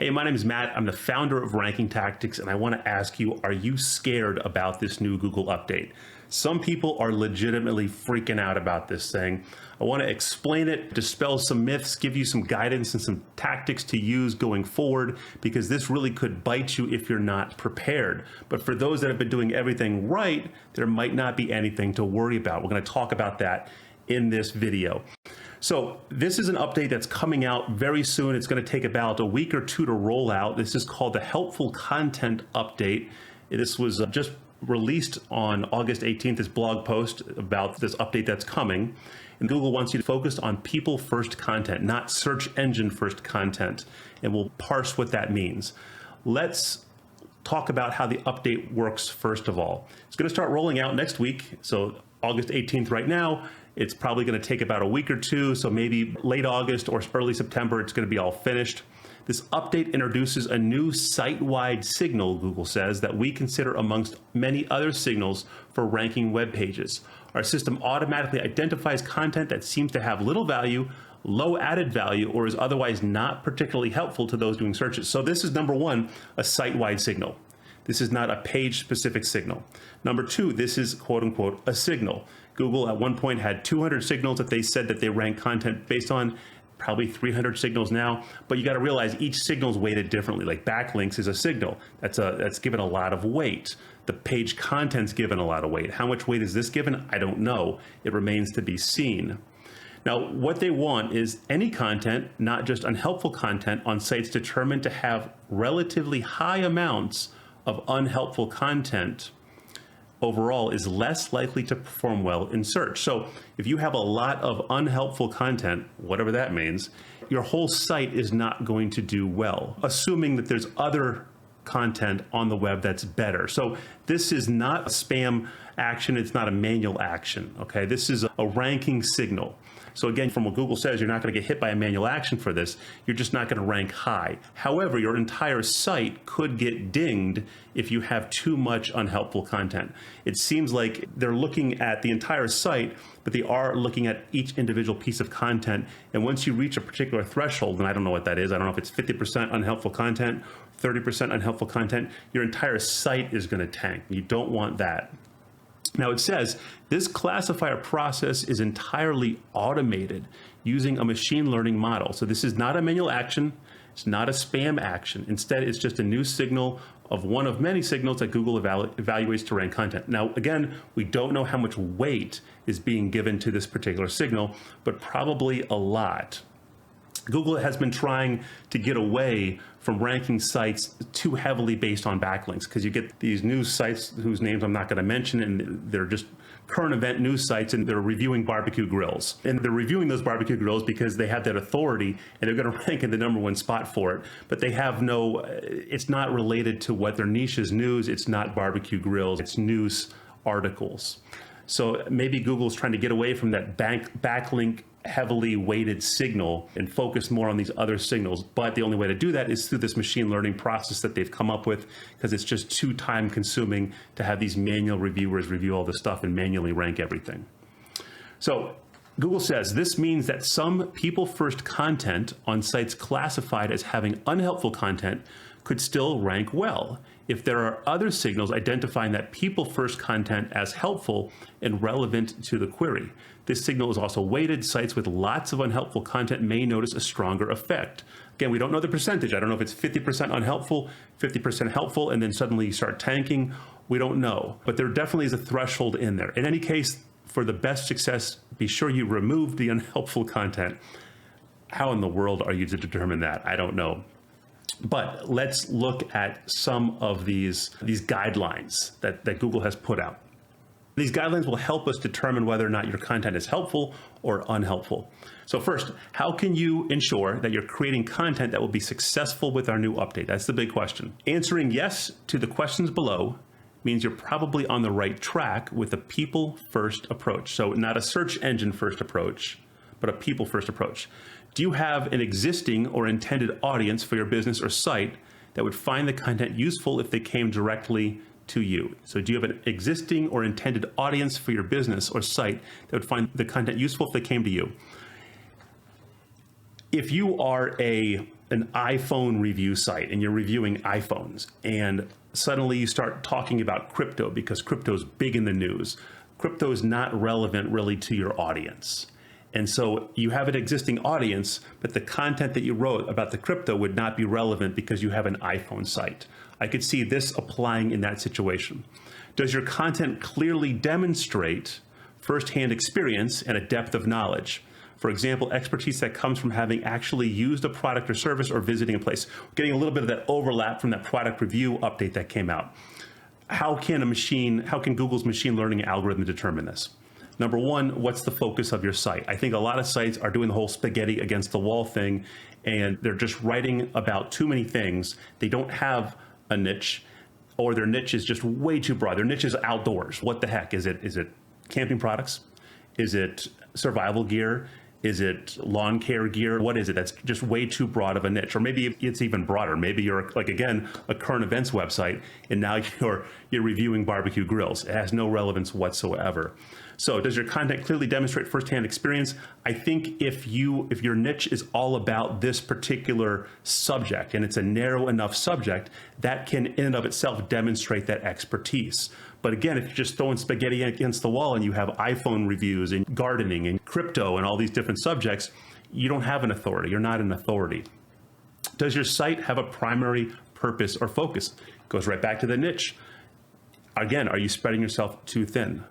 Hey, my name is Matt. I'm the founder of Ranking Tactics, and I want to ask you, are you scared about this new Google update? Some people are legitimately freaking out about this thing. I want to explain it, dispel some myths, give you some guidance and some tactics to use going forward, because this really could bite you if you're not prepared. But for those that have been doing everything right, there might not be anything to worry about. We're going to talk about that in this video. So this is an update that's coming out very soon. It's going to take about a week or two to roll out. This is called the Helpful Content Update. This was just released on August 18th, this blog post about this update that's coming. And Google wants you to focus on people first content, not search engine first content. And we'll parse what that means. Let's talk about how the update works first of all. It's going to start rolling out next week. So August 18th right now. It's probably going to take about a week or two, so maybe late August or early September, it's going to be all finished. This update introduces a new site-wide signal, Google says, that we consider amongst many other signals for ranking web pages. Our system automatically identifies content that seems to have little value, low added value, or is otherwise not particularly helpful to those doing searches. So this is number one, a site-wide signal. This is not a page-specific signal. Number two, this is quote-unquote a signal. Google at one point had 200 signals that they said that they rank content based on, probably 300 signals now. But you got to realize each signal is weighted differently. Like backlinks is a signal. That's given a lot of weight. The page content's given a lot of weight. How much weight is this given? I don't know. It remains to be seen. Now, what they want is any content, not just unhelpful content, on sites determined to have relatively high amounts of unhelpful content overall is less likely to perform well in search. So if you have a lot of unhelpful content, whatever that means, your whole site is not going to do well, assuming that there's other content on the web that's better. So this is not a spam action. It's not a manual action. Okay, this is a ranking signal. So again, from what Google says, you're not going to get hit by a manual action for this. You're just not going to rank high. However, your entire site could get dinged if you have too much unhelpful content. It seems like they're looking at the entire site, but they are looking at each individual piece of content. And once you reach a particular threshold, and I don't know what that is, I don't know if it's 50% unhelpful content, 30% unhelpful content, your entire site is going to tank. You don't want that. Now it says this classifier process is entirely automated using a machine learning model. So this is not a manual action. It's not a spam action. Instead, it's just a new signal of one of many signals that Google evaluates to rank content. Now, again, we don't know how much weight is being given to this particular signal, but probably a lot. Google has been trying to get away from ranking sites too heavily based on backlinks, because you get these news sites whose names I'm not going to mention, and they're just current event news sites, and they're reviewing barbecue grills. And they're reviewing those barbecue grills because they have that authority, and they're going to rank in the #1 spot for it. But they have no, it's not related to what their niche is news. It's not barbecue grills. It's news articles. So maybe Google's trying to get away from that backlink heavily weighted signal and focus more on these other signals. But the only way to do that is through this machine learning process that they've come up with, because it's just too time consuming to have these manual reviewers review all this stuff and manually rank everything. So Google says this means that some people first content on sites classified as having unhelpful content could still rank well if there are other signals identifying that people first content as helpful and relevant to the query. This signal is also weighted. Sites with lots of unhelpful content may notice a stronger effect. Again, we don't know the percentage. I don't know if it's 50% unhelpful, 50% helpful, and then suddenly you start tanking. We don't know, but there definitely is a threshold in there. In any case, for the best success, be sure you remove the unhelpful content. How in the world are you to determine that? I don't know. But let's look at some of these guidelines that Google has put out. These guidelines will help us determine whether or not your content is helpful or unhelpful. So first, how can you ensure that you're creating content that will be successful with our new update? That's the big question. Answering yes to the questions below means you're probably on the right track with a people first approach. So not a search engine first approach, but a people first approach. Do you have an existing or intended audience for your business or site that would find the content useful if they came directly to you? So do you have an existing or intended audience for your business or site that would find the content useful if they came to you? If you are an iPhone review site and you're reviewing iPhones and suddenly you start talking about crypto because crypto is big in the news, crypto is not relevant really to your audience. And so you have an existing audience, but the content that you wrote about the crypto would not be relevant because you have an iPhone site. I could see this applying in that situation. Does your content clearly demonstrate firsthand experience and a depth of knowledge? For example, expertise that comes from having actually used a product or service or visiting a place. Getting a little bit of that overlap from that product review update that came out. How can Google's machine learning algorithm determine this? Number one, what's the focus of your site? I think a lot of sites are doing the whole spaghetti against the wall thing, and they're just writing about too many things. They don't have a niche, or their niche is just way too broad. Their niche is outdoors. What the heck? Is it camping products? Is it survival gear? Is it lawn care gear? What is it? That's just way too broad of a niche. Or maybe it's even broader. Maybe you're, like, again, a current events website, and now you're reviewing barbecue grills. It has no relevance whatsoever. So does your content clearly demonstrate firsthand experience? I think if your niche is all about this particular subject, and it's a narrow enough subject, that can in and of itself demonstrate that expertise. But again, if you're just throwing spaghetti against the wall and you have iPhone reviews and gardening and crypto and all these different subjects, you don't have an authority. You're not an authority. Does your site have a primary purpose or focus? Goes right back to the niche. Again, are you spreading yourself too thin?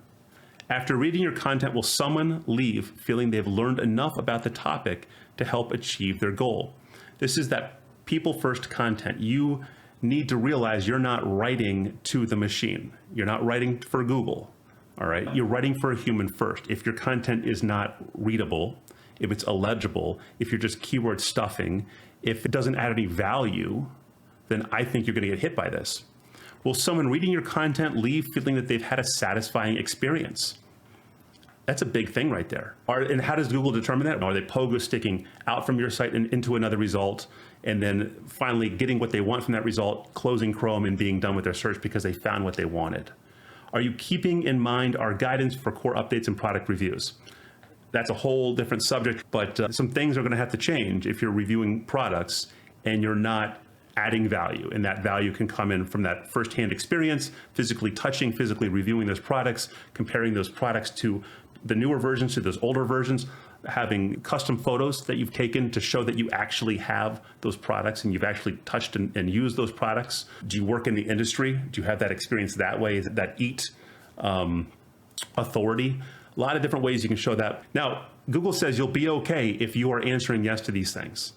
After reading your content, will someone leave feeling they've learned enough about the topic to help achieve their goal? This is that people first content. You need to realize you're not writing to the machine. You're not writing for Google, all right? You're writing for a human first. If your content is not readable, if it's illegible, if you're just keyword stuffing, if it doesn't add any value, then I think you're gonna get hit by this. Will someone reading your content leave feeling that they've had a satisfying experience? That's a big thing right there. And how does Google determine that? Are they pogo sticking out from your site and into another result, and then finally getting what they want from that result, closing Chrome and being done with their search because they found what they wanted? Are you keeping in mind our guidance for core updates and product reviews? That's a whole different subject, but some things are gonna have to change if you're reviewing products and you're not adding value, and that value can come in from that firsthand experience, physically touching, physically reviewing those products, comparing those products to the newer versions to those older versions, having custom photos that you've taken to show that you actually have those products and you've actually touched and used those products. Do you work in the industry? Do you have that experience that way? Is it that EAT authority? A lot of different ways you can show that. Now, Google says you'll be okay if you are answering yes to these things.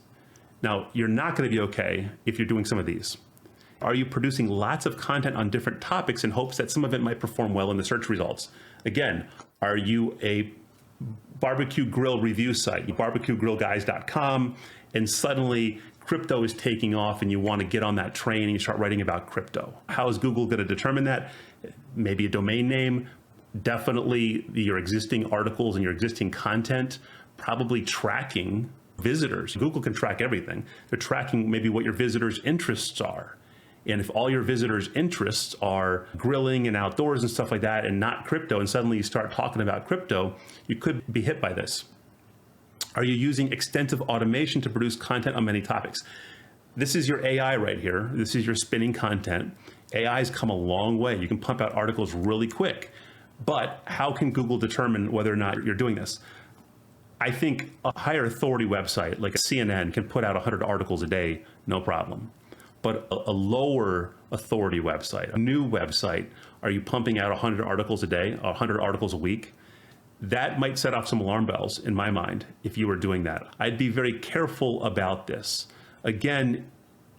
Now, you're not going to be okay if you're doing some of these. Are you producing lots of content on different topics in hopes that some of it might perform well in the search results? Again, are you a barbecue grill review site, barbecuegrillguys.com, and suddenly crypto is taking off and you want to get on that train and you start writing about crypto? How is Google going to determine that? Maybe a domain name, definitely your existing articles and your existing content, probably tracking visitors. Google can track everything. They're tracking maybe what your visitors' interests are. And if all your visitors' interests are grilling and outdoors and stuff like that and not crypto, and suddenly you start talking about crypto, you could be hit by this. Are you using extensive automation to produce content on many topics? This is your AI right here. This is your spinning content. AI's come a long way. You can pump out articles really quick. But how can Google determine whether or not you're doing this? I think a higher authority website like CNN can put out 100 articles a day, no problem. But a lower authority website, a new website, are you pumping out 100 articles a day, 100 articles a week? That might set off some alarm bells in my mind if you were doing that. I'd be very careful about this. Again,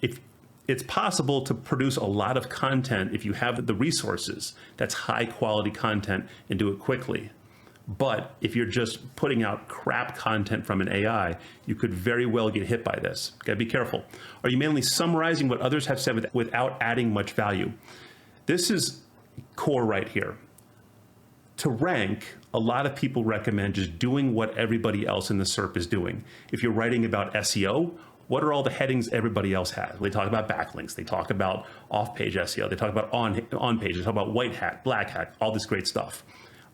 if it's possible to produce a lot of content if you have the resources, that's high quality content, and do it quickly. But if you're just putting out crap content from an AI, you could very well get hit by this. Gotta be careful. Are you mainly summarizing what others have said without adding much value? This is core right here. To rank, a lot of people recommend just doing what everybody else in the SERP is doing. If you're writing about SEO, what are all the headings everybody else has? They talk about backlinks, they talk about off-page SEO, they talk about on-page, they talk about white hat, black hat, all this great stuff.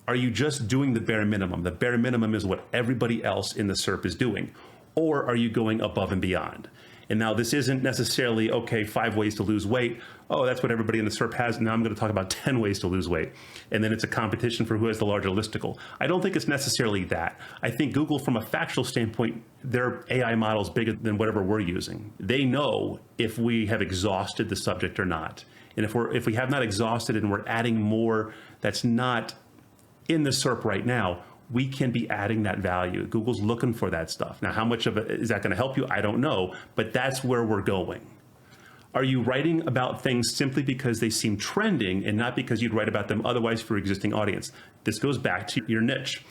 Are you just doing the bare minimum? The bare minimum is what everybody else in the SERP is doing. Or are you going above and beyond? And now this isn't necessarily, okay, 5 ways to lose weight. Oh, that's what everybody in the SERP has. Now I'm going to talk about 10 ways to lose weight. And then it's a competition for who has the larger listicle. I don't think it's necessarily that. I think Google, from a factual standpoint, their AI model is bigger than whatever we're using. They know if we have exhausted the subject or not. And if we have not exhausted it and we're adding more that's not in the SERP right now, we can be adding that value. Google's looking for that stuff. Now, how much of it is that going to help you? I don't know, but that's where we're going. Are you writing about things simply because they seem trending and not because you'd write about them otherwise for your existing audience? This goes back to your niche.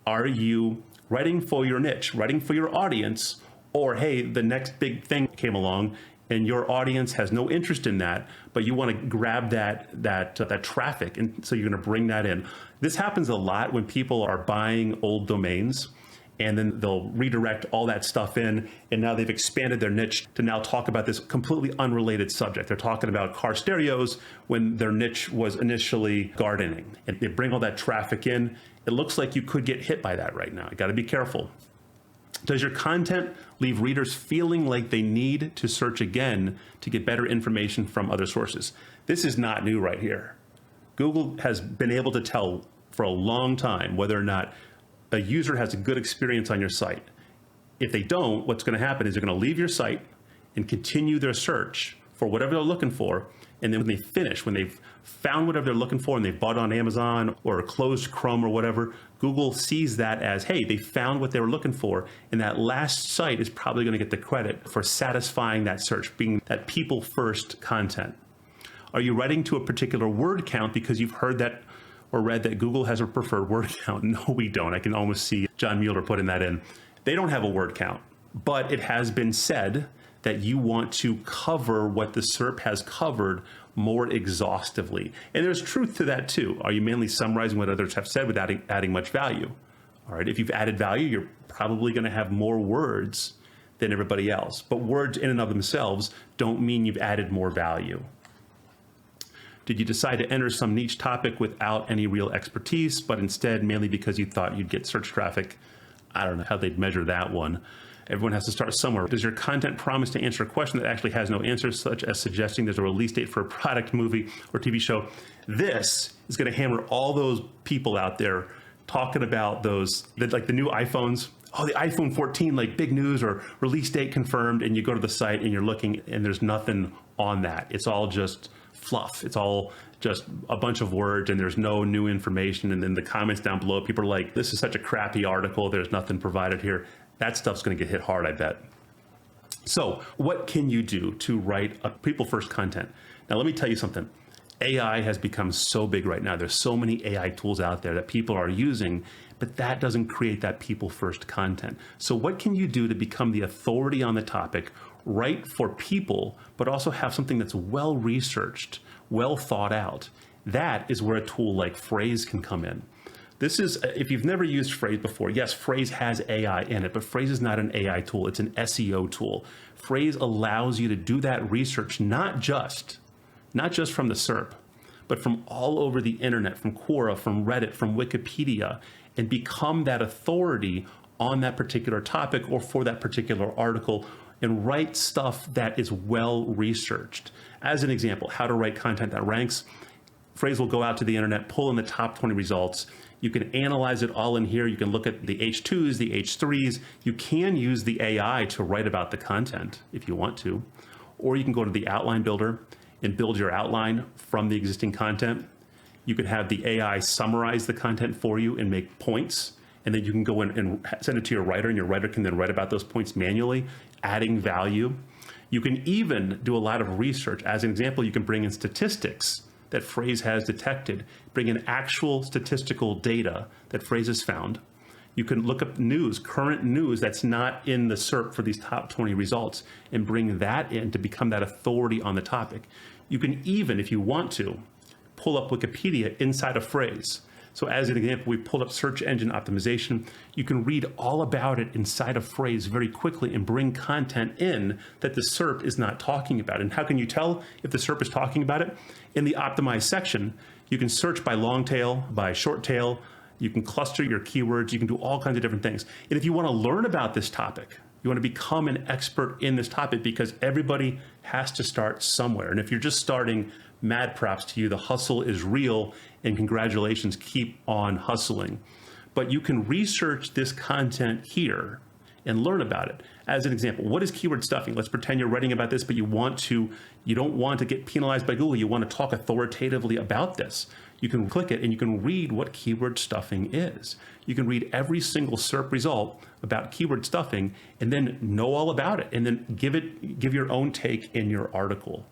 Are you writing for your niche, writing for your audience, or hey, the next big thing came along and your audience has no interest in that, but you want to grab that traffic, and so you're going to bring that in. This happens a lot when people are buying old domains, and then they'll redirect all that stuff in, and now they've expanded their niche to now talk about this completely unrelated subject. They're talking about car stereos when their niche was initially gardening, and they bring all that traffic in. It looks like you could get hit by that right now. You got to be careful. Does your content leave readers feeling like they need to search again to get better information from other sources? This is not new right here. Google has been able to tell for a long time whether or not a user has a good experience on your site. If they don't, what's going to happen is they're going to leave your site and continue their search for whatever they're looking for. And then when they finish, when they've found whatever they're looking for and they've bought on Amazon or closed Chrome or whatever, Google sees that as, hey, they found what they were looking for. And that last site is probably going to get the credit for satisfying that search, being that people first content. Are you writing to a particular word count because you've heard that or read that Google has a preferred word count? No, we don't. I can almost see John Mueller putting that in. They don't have a word count, but it has been said that you want to cover what the SERP has covered more exhaustively. And there's truth to that too. Are you mainly summarizing what others have said without adding much value? All right, if you've added value, you're probably going to have more words than everybody else. But words in and of themselves don't mean you've added more value. Did you decide to enter some niche topic without any real expertise, but instead mainly because you thought you'd get search traffic? I don't know how they'd measure that one. Everyone has to start somewhere. Does your content promise to answer a question that actually has no answer, such as suggesting there's a release date for a product, movie, or TV show? This is going to hammer all those people out there talking about those, like the new iPhones. Oh, the iPhone 14, like big news or release date confirmed, and you go to the site and you're looking and there's nothing on that. It's all just fluff. It's all just a bunch of words and there's no new information. And then the comments down below, people are like, this is such a crappy article. There's nothing provided here. That stuff's going to get hit hard, I bet. So what can you do to write a people first content? Now, let me tell you something. AI has become so big right now. There's so many AI tools out there that people are using, but that doesn't create that people first content. So what can you do to become the authority on the topic, write for people, but also have something that's well researched, well thought out? That is where a tool like Phrase can come in. This is, if you've never used Phrase before, yes, Phrase has AI in it, but Phrase is not an AI tool. It's an SEO tool. Phrase allows you to do that research, not just from the SERP, but from all over the internet, from Quora, from Reddit, from Wikipedia, and become that authority on that particular topic or for that particular article, and write stuff that is well researched. As an example, how to write content that ranks. Phrase will go out to the internet, pull in the top 20 results. You can analyze it all in here. You can look at the H2s, the H3s. You can use the AI to write about the content if you want to, or you can go to the outline builder and build your outline from the existing content. You can have the AI summarize the content for you and make points, and then you can go in and send it to your writer, and your writer can then write about those points manually, adding value. You can even do a lot of research. As an example, you can bring in statistics that Phrase has detected, bring in actual statistical data that Phrase has found. You can look up news, current news that's not in the SERP for these top 20 results, and bring that in to become that authority on the topic. You can even, if you want to, pull up Wikipedia inside of Phrase. So as an example, we pulled up search engine optimization. You can read all about it inside of Phrase very quickly and bring content in that the SERP is not talking about. And how can you tell if the SERP is talking about it? In the optimized section, you can search by long tail, by short tail. You can cluster your keywords. You can do all kinds of different things. And if you want to learn about this topic, You want to become an expert in this topic because everybody has to start somewhere. And if you're just starting, mad props to you. The hustle is real, and congratulations, keep on hustling. But you can research this content here and learn about it. As an example, what is keyword stuffing? Let's pretend you're writing about this, but you don't want to get penalized by Google. You want to talk authoritatively about this. You can click it and you can read what keyword stuffing is. You can read every single SERP result about keyword stuffing and then know all about it and then give your own take in your article.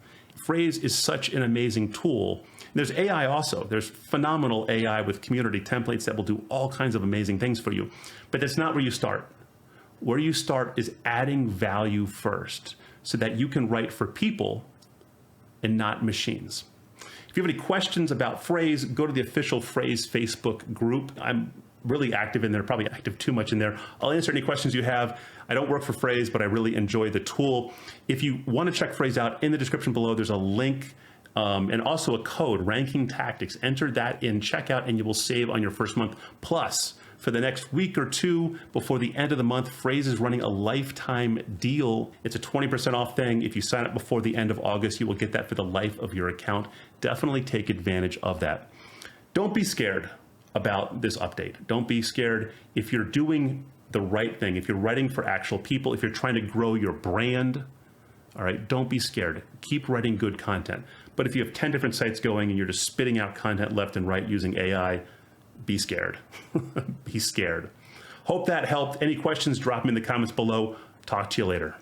Phrase is such an amazing tool. There's AI also. There's phenomenal AI with community templates that will do all kinds of amazing things for you. But that's not where you start. Where you start is adding value first so that you can write for people and not machines. If you have any questions about Phrase, go to the official Phrase Facebook group. I'm really active in there, probably active too much in there. I'll answer any questions you have. I don't work for Phrase, but I really enjoy the tool. If you want to check Phrase out, in the description below, there's a link and also a code, Ranking Tactics. Enter that in checkout and you will save on your first month. Plus, for the next week or two before the end of the month, Phrase is running a lifetime deal. It's a 20% off thing. If you sign up before the end of August, you will get that for the life of your account. Definitely take advantage of that. Don't be scared about this update. Don't be scared if you're doing the right thing, if you're writing for actual people, if you're trying to grow your brand. All right, don't be scared. Keep writing good content. But if you have 10 different sites going and you're just spitting out content left and right using AI, be scared. Be scared. Hope that helped. Any questions, drop them in the comments below. Talk to you later.